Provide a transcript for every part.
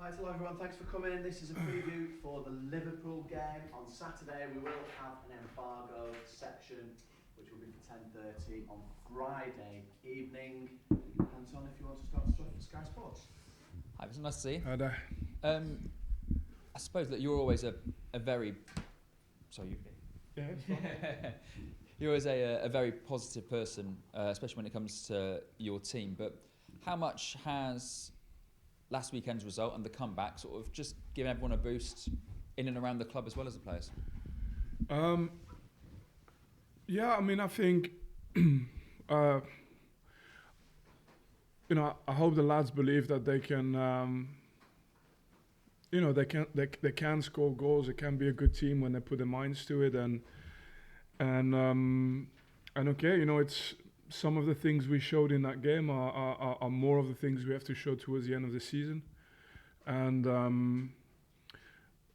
Hi, hello everyone, thanks for coming. This is a preview for the Liverpool game. On Saturday we will have an embargo section which will be for 10:30 on Friday evening. Anton, if you want to start us off for Sky Sports. Hi, it's nice to see you. Hi there. I suppose that you're always a very... Sorry, you... Yeah, it's fine. You're always a very positive person, especially when it comes to your team. But how much has last weekend's result and the comeback sort of just given everyone a boost in and around the club as well as the players? Yeah, I mean, I think, I hope the lads believe that they can, they can score goals. It can be a good team when they put their minds to it, and okay, it's some of the things we showed in that game are more of the things we have to show towards the end of the season, and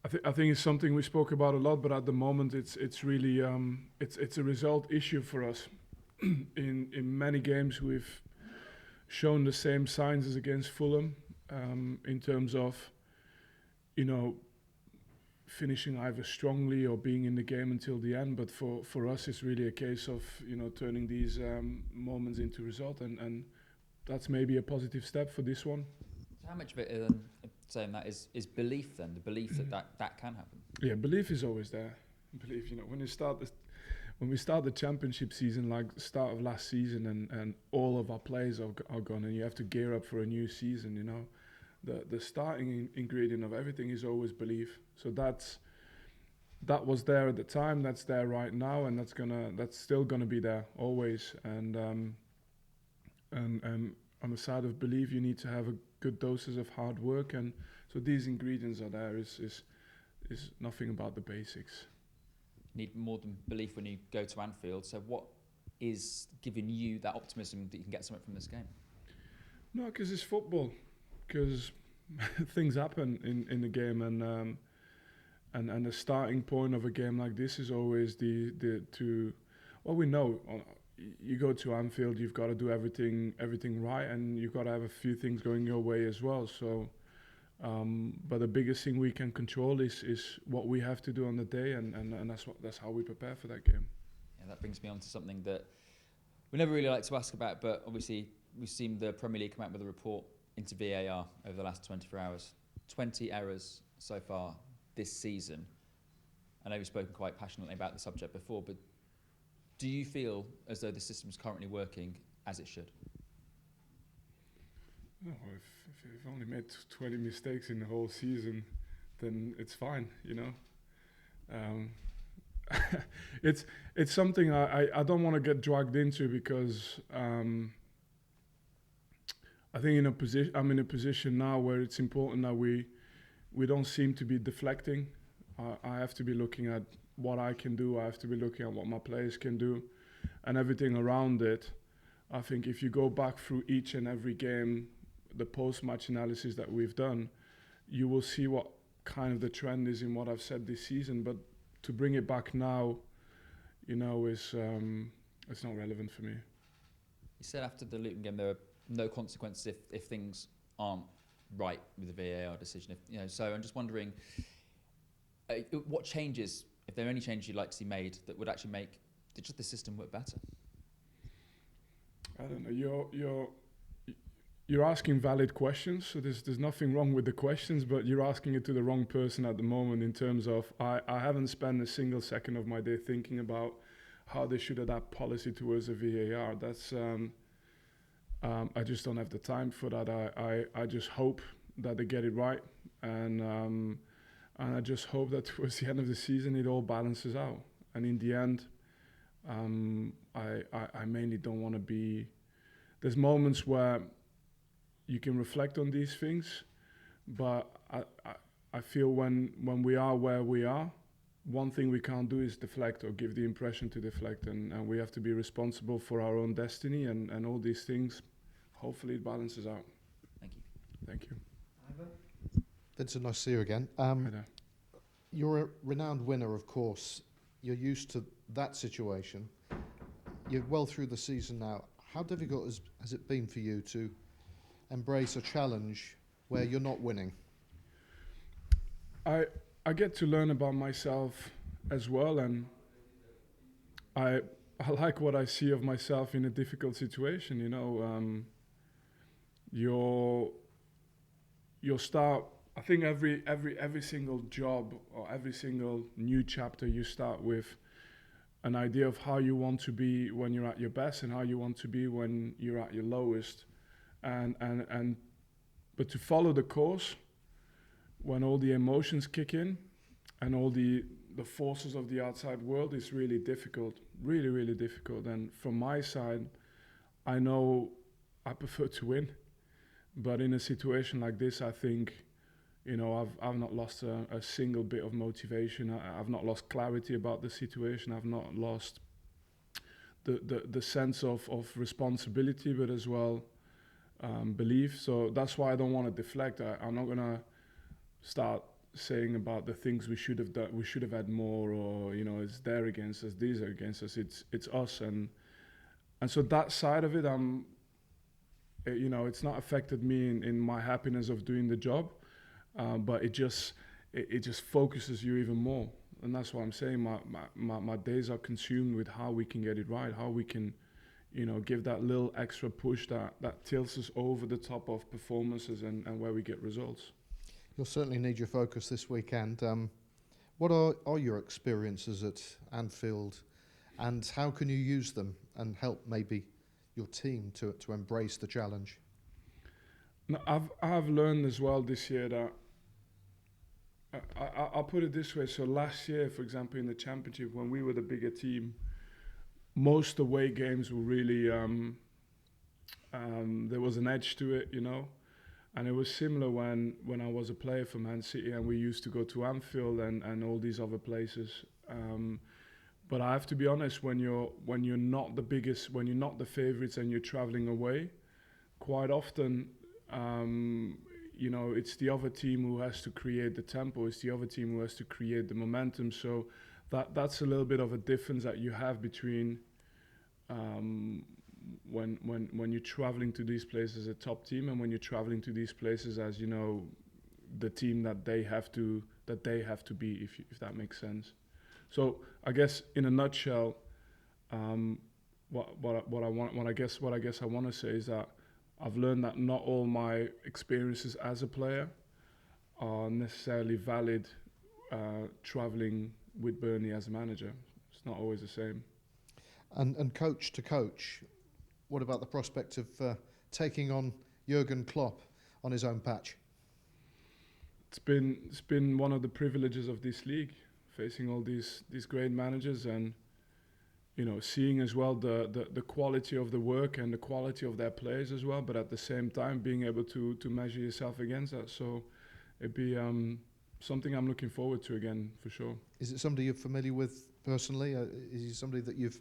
I think it's something we spoke about a lot. But at the moment, it's really it's a result issue for us. In many games, we've shown the same signs as against Fulham, in terms of finishing either strongly or being in the game until the end. But for us, it's really a case of turning these moments into result, and that's maybe a positive step for this one. So how much of it, saying that, is belief then? The belief that can happen? Yeah, belief is always there. Belief, when we start the championship season, like the start of last season, and all of our players are gone, and you have to gear up for a new season, the starting ingredient of everything is always belief. So that was there at the time, that's there right now, and that's still gonna be there always. And on the side of belief, you need to have a good doses of hard work, and so these ingredients are there. Is nothing about the basics. Need more than belief when you go to Anfield. So what is giving you that optimism that you can get something from this game? No, because it's football. Because things happen in the game, and the starting point of a game like this is always we know. You go to Anfield, you've got to do everything right, and you've got to have a few things going your way as well. So, but the biggest thing we can control is what we have to do on the day, and that's how we prepare for that game. Yeah, that brings me on to something that we never really like to ask about, but obviously we've seen the Premier League come out with a report into VAR over the last 24 hours. 20 errors so far this season. I know we've spoken quite passionately about the subject before, but do you feel as though the system's currently working as it should? No, if you've only made 20 mistakes in the whole season, then it's fine, It's something I don't want to get dragged into, because I think I'm in a position now where it's important that we don't seem to be deflecting. I have to be looking at what I can do. I have to be looking at what my players can do, and everything around it. I think if you go back through each and every game, the post-match analysis that we've done, you will see what kind of the trend is in what I've said this season. But to bring it back now, is it's not relevant for me. You said after the Luton game there are no consequences if things aren't right with the VAR decision. So I'm just wondering, what changes, if there are any changes you'd like to see made, that would actually make just the system work better? I don't know. You're asking valid questions, so there's nothing wrong with the questions, but you're asking it to the wrong person at the moment, in terms of I haven't spent a single second of my day thinking about how they should adapt policy towards a VAR. That's I just don't have the time for that. I just hope that they get it right, and I just hope that towards the end of the season it all balances out. And in the end, I mainly don't want to be. There's moments where you can reflect on these things, but I feel when we are where we are, one thing we can't do is deflect or give the impression to deflect, and we have to be responsible for our own destiny, and all these things. Hopefully it balances out. Thank you. Thank you. Vincent, nice to see you again. Hi there. You're a renowned winner, of course. You're used to that situation. You're well through the season now. How difficult has it been for you to embrace a challenge where you're not winning? I get to learn about myself as well, and I like what I see of myself in a difficult situation. You know, you'll start. I think every single job or every single new chapter you start with an idea of how you want to be when you're at your best and how you want to be when you're at your lowest, and but to follow the course when all the emotions kick in and all the forces of the outside world is really difficult, really difficult. And from my side, I know I prefer to win, but in a situation like this, I think, you know, I've not lost a single bit of motivation. I've not lost clarity about the situation. I've not lost the sense of responsibility, but as well belief. So that's why I don't want to deflect. I'm not gonna start saying about the things we should have done. We should have had more, or you know, it's they're against us, these are against us. It's us, and so that side of it, you know, it's not affected me in my happiness of doing the job. But it just focuses you even more, and that's what I'm saying. My days are consumed with how we can get it right, how we can, you know, give that little extra push that tilts us over the top of performances and where we get results. You'll certainly need your focus this weekend. What are your experiences at Anfield, and how can you use them and help maybe your team to embrace the challenge? No, I've learned as well this year that I'll put it this way. So last year, for example, in the Championship, when we were the bigger team, most away games were really there was an edge to it, you know. And it was similar when I was a player for Man City and we used to go to Anfield and all these other places. But I have to be honest, when you're not the biggest, when you're not the favourites and you're travelling away, quite often, you know, it's the other team who has to create the tempo. It's the other team who has to create the momentum. So that's a little bit of a difference that you have between when you're traveling to these places as a top team and when you're traveling to these places as, you know, the team that they have to be, if that makes sense. So I guess in a nutshell, what I guess I want to say is that I've learned that not all my experiences as a player are necessarily valid traveling with Burnley as a manager. It's not always the same. And coach to coach, what about the prospect of taking on Jurgen Klopp on his own patch? It's been one of the privileges of this league, facing all these great managers and, you know, seeing as well the quality of the work and the quality of their players as well, but at the same time being able to measure yourself against that. So it'd be something I'm looking forward to again, for sure. Is it somebody you're familiar with personally? Is he somebody that you've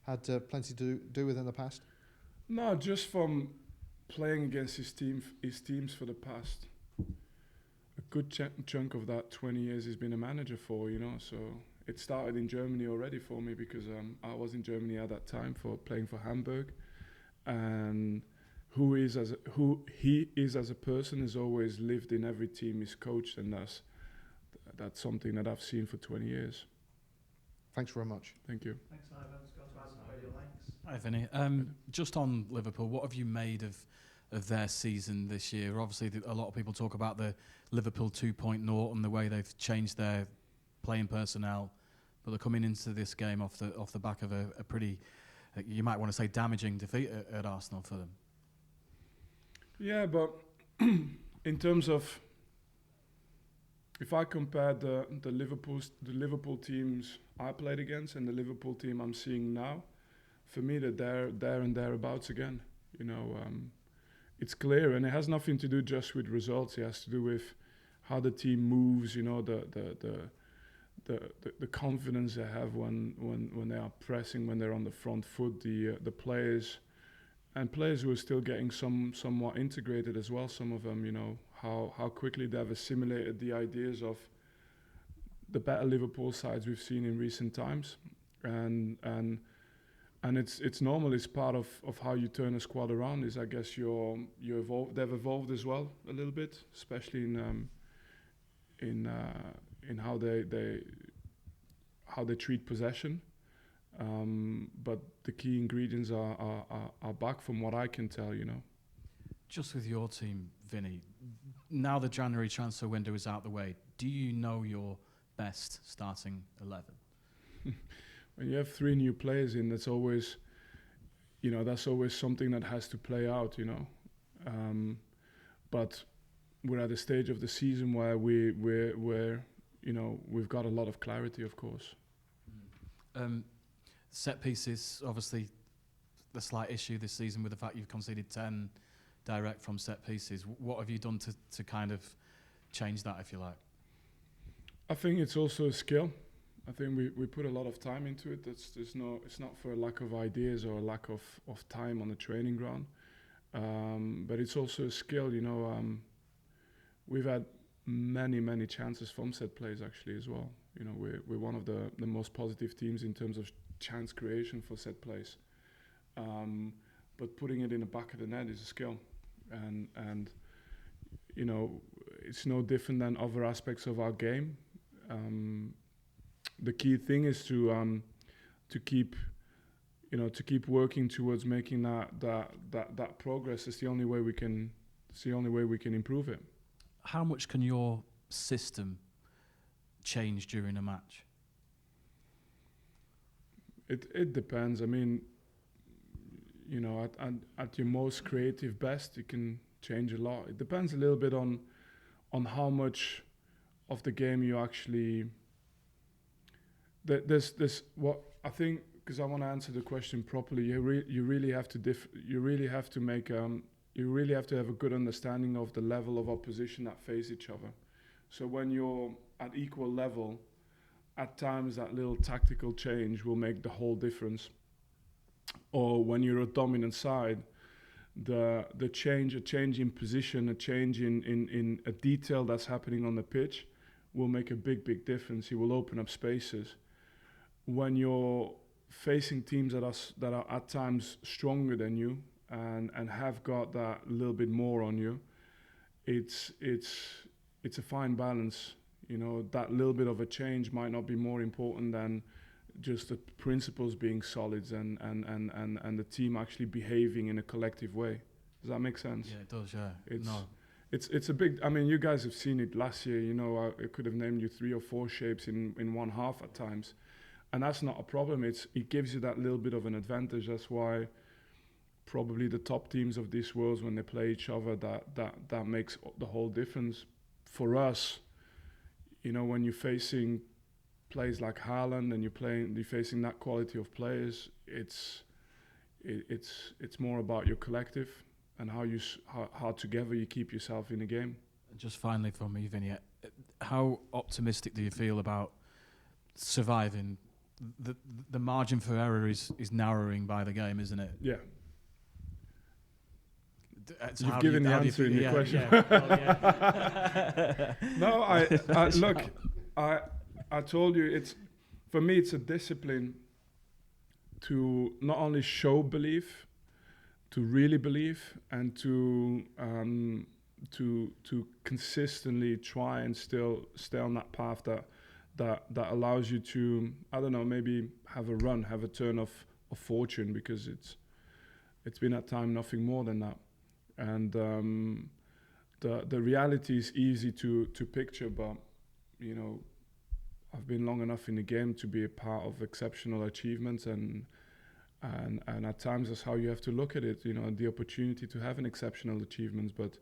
had plenty to do with in the past? No, just from playing against his teams for the past a good chunk of that 20 years he's been a manager for, you know. So it started in Germany already for me because I was in Germany at that time for playing for Hamburg, and who he is as a person has always lived in every team he's coached, and that's something that I've seen for 20 years. Thanks very much. Thank you. Thanks, Ivan. Let's go to Ivan Radio Links. Hi, Vinny. Just on Liverpool, what have you made of their season this year? Obviously, a lot of people talk about the Liverpool 2.0 and the way they've changed their playing personnel, but they're coming into this game off the back of a pretty, you might want to say, damaging defeat at Arsenal for them. Yeah, but in terms of, if I compare the Liverpool teams I played against and the Liverpool team I'm seeing now, for me they're there and thereabouts again. You know, it's clear, and it has nothing to do just with results. It has to do with how the team moves. You know, the confidence they have when they are pressing, when they're on the front foot. The players who are still getting somewhat integrated as well. Some of them, you know, how quickly they've assimilated the ideas of the better Liverpool sides we've seen in recent times, and it's normal. It's part of how you turn a squad around. Is, I guess, you evolve. They've evolved as well a little bit, especially in how they treat possession. But the key ingredients are back from what I can tell, you know. Just with your team, Vinny, now the January transfer window is out the way, do you know your best starting 11? When you have 3 new players in, that's always something that has to play out, you know. But we're at a stage of the season where we're you know, we've got a lot of clarity, of course. Set pieces, obviously, the slight issue this season with the fact you've conceded 10 direct from set pieces. What have you done to kind of change that, if you like? I think it's also a skill. I think we put a lot of time into it. It's not for a lack of ideas or a lack of time on the training ground. But it's also a skill, you know. We've had many chances from set plays actually as well. You know, we're one of the most positive teams in terms of chance creation for set plays. But putting it in the back of the net is a skill, and you know, it's no different than other aspects of our game. The key thing is to keep working towards making that progress. It's the only way we can improve it. How much can your system change during a match? It depends. I mean, you know, at your most creative best, you can change a lot. It depends a little bit on how much of the game you actually. There's what I think, because I want to answer the question properly. You really have to have a good understanding of the level of opposition that face each other. So when you're at equal level, at times that little tactical change will make the whole difference. Or when you're a dominant side, a change in position, a change in a detail that's happening on the pitch will make a big difference. It will open up spaces. When you're facing teams that are at times stronger than you and have got that little bit more on you, it's a fine balance. You know, that little bit of a change might not be more important than just the principles being solid and the team actually behaving in a collective way. Does that make sense? Yeah, it does, yeah. It's a big. I mean, you guys have seen it last year. You know, I could have named you 3 or 4 shapes in one half at times, and that's not a problem. It gives you that little bit of an advantage. That's why probably the top teams of this world, when they play each other, that makes the whole difference. For us, you know, when you're facing players like Haaland and you're facing that quality of players, it's more about your collective and how together you keep yourself in the game. Just finally from me, Vinny, how optimistic do you feel about surviving? The margin for error is narrowing by the game, isn't it? Yeah. So You've given the answer in your question. No, look, I told you, for me it's a discipline to not only show belief, to really believe, and to consistently try and still stay on that path that allows you to, I don't know, maybe have a turn of fortune, because it's been at time nothing more than that. And the reality is easy to picture, but you know, I've been long enough in the game to be a part of exceptional achievements, and at times that's how you have to look at it. You know, the opportunity to have an exceptional achievements, but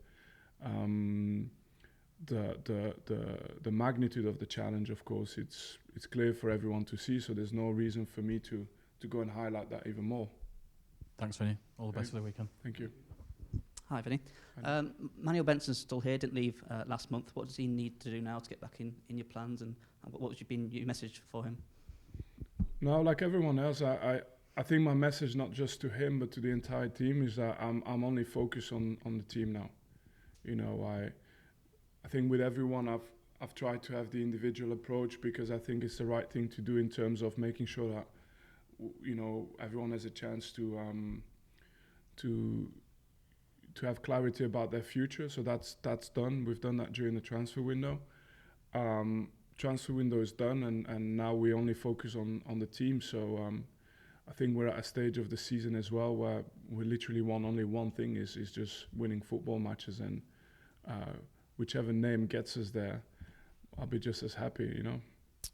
the magnitude of the challenge, of course, it's clear for everyone to see. So there's no reason for me to go and highlight that even more. Thanks, Vinny. All the best for the weekend. Thank you. Hi, Vinny. Manuel Benson's still here, didn't leave last month. What does he need to do now to get back in your plans, and what would be your message for him? No, like everyone else, I think my message, not just to him but to the entire team, is that I'm only focused on the team now. You know, I think with everyone I've tried to have the individual approach, because I think it's the right thing to do in terms of making sure that you know, everyone has a chance to have clarity about their future. So that's done. We've done that during the transfer window. transfer window is done, and now we only focus on the team. So I think we're at a stage of the season as well where we literally want only one thing, is just winning football matches, and whichever name gets us there, I'll be just as happy, you know.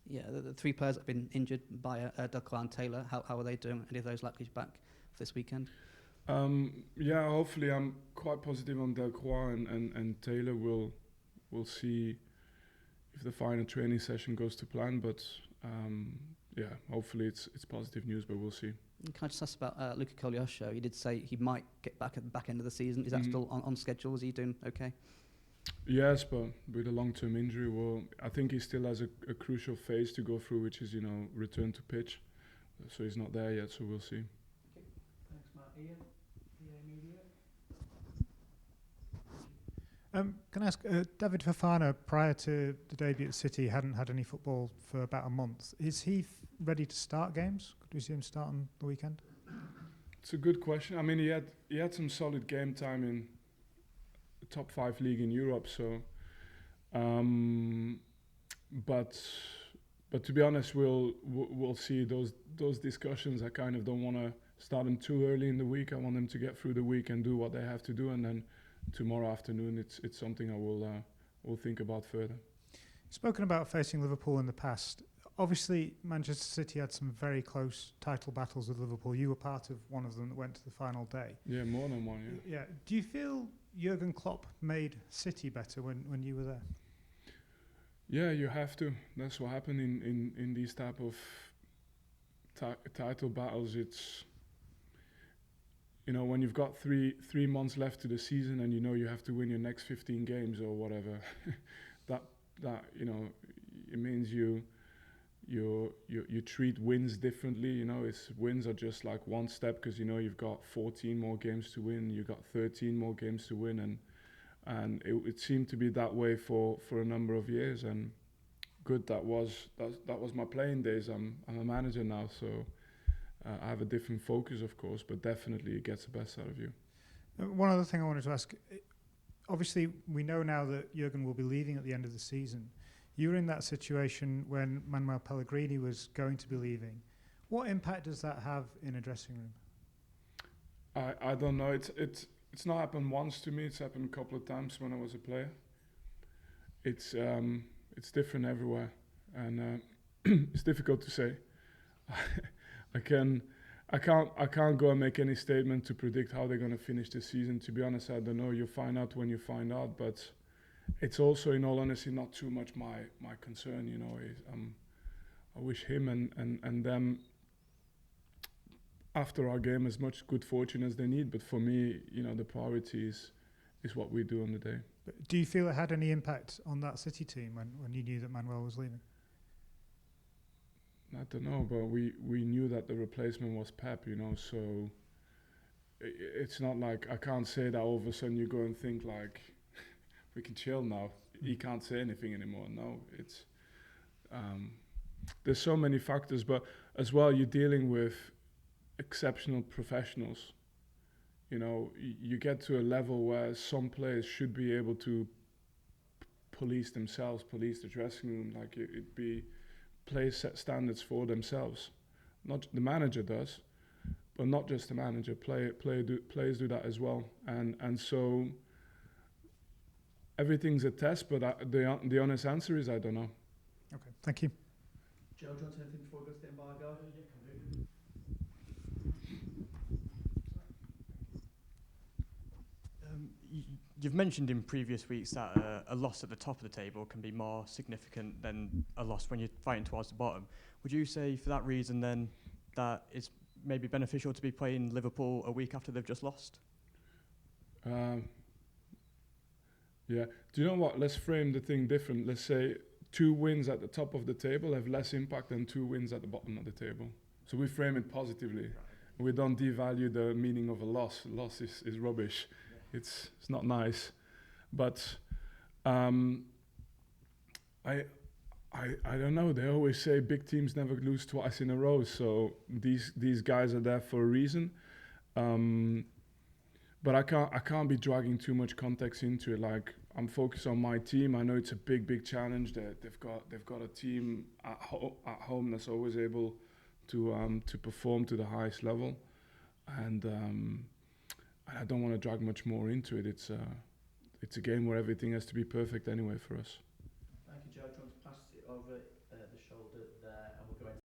Yeah, the three players that have been injured by Delcroix and Taylor, how are they doing? Any of those likely to be back for this weekend? Yeah, hopefully I'm quite positive on Delcroix and Taylor. We'll see if the final training session goes to plan, but yeah, hopefully it's positive news, but we'll see. And can I just ask about Luca Kogliosho? You did say he might get back at the back end of the season. Is that still on schedule? Is he doing okay? Yes, but with a long-term injury, well, I think he still has a crucial phase to go through, which is, you know, return to pitch. So he's not there yet, so we'll see. Okay. Thanks, Matt. Ian, EA Media. Can I ask, David Fofana, prior to the debut at City, hadn't had any football for about a month. Is he ready to start games? Could we see him start on the weekend? It's a good question. I mean, he had some solid game time in the top 5 league in Europe. So, but to be honest, we'll see those discussions. I kind of don't want to start them too early in the week. I want them to get through the week and do what they have to do, and then tomorrow afternoon it's something I will think about further. Spoken about facing Liverpool in the past. Obviously, Manchester City had some very close title battles with Liverpool. You were part of one of them that went to the final day. Yeah, more than one, yeah. Yeah. Do you feel Jurgen Klopp made City better when you were there? Yeah, you have to. That's what happened in these type of title battles. It's, you know, when you've got three months left to the season and you know you have to win your next 15 games or whatever, that you know, it means you treat wins differently. You know, wins are just like one step, because you know you've got 14 more games to win, you've got 13 more games to win, and it seemed to be that way for a number of years. And good, that was my playing days. I'm a manager now, so I have a different focus, of course, but definitely it gets the best out of you. One other thing I wanted to ask. Obviously, we know now that Jurgen will be leaving at the end of the season. You were in that situation when Manuel Pellegrini was going to be leaving. What impact does that have in a dressing room? I don't know. It's not happened once to me. It's happened a couple of times when I was a player. It's different everywhere, and it's difficult to say. I can't go and make any statement to predict how they're going to finish the season. To be honest, I don't know. You find out when you find out, but it's also, in all honesty, not too much my concern. You know, I wish him and them after our game as much good fortune as they need. But for me, you know, the priority is what we do on the day. But do you feel it had any impact on that City team when you knew that Manuel was leaving? I don't know, but we knew that the replacement was Pep, you know, so it's not like I can't say that all of a sudden you go and think like, we can chill now. He can't say anything anymore. No, it's there's so many factors, but as well, you're dealing with exceptional professionals. You know, you get to a level where some players should be able to police themselves, police the dressing room, like it'd be players set standards for themselves. Not the manager does, but not just the manager. Players do that as well, and so everything's a test. But the honest answer is I don't know. Okay, thank you. Joe, do you want to say anything before we go to the embargo? You've mentioned in previous weeks that a loss at the top of the table can be more significant than a loss when you're fighting towards the bottom. Would you say for that reason then that it's maybe beneficial to be playing Liverpool a week after they've just lost? Yeah. Do you know what? Let's frame the thing different. Let's say 2 wins at the top of the table have less impact than 2 wins at the bottom of the table. So we frame it positively. We don't devalue the meaning of a loss. A loss is rubbish. It's not nice, but I don't know. They always say big teams never lose twice in a row. So these guys are there for a reason. But I can't be dragging too much context into it. Like I'm focused on my team. I know it's a big challenge. They've got a team at home that's always able to perform to the highest level, and I don't want to drag much more into it. It's a game where everything has to be perfect anyway for us.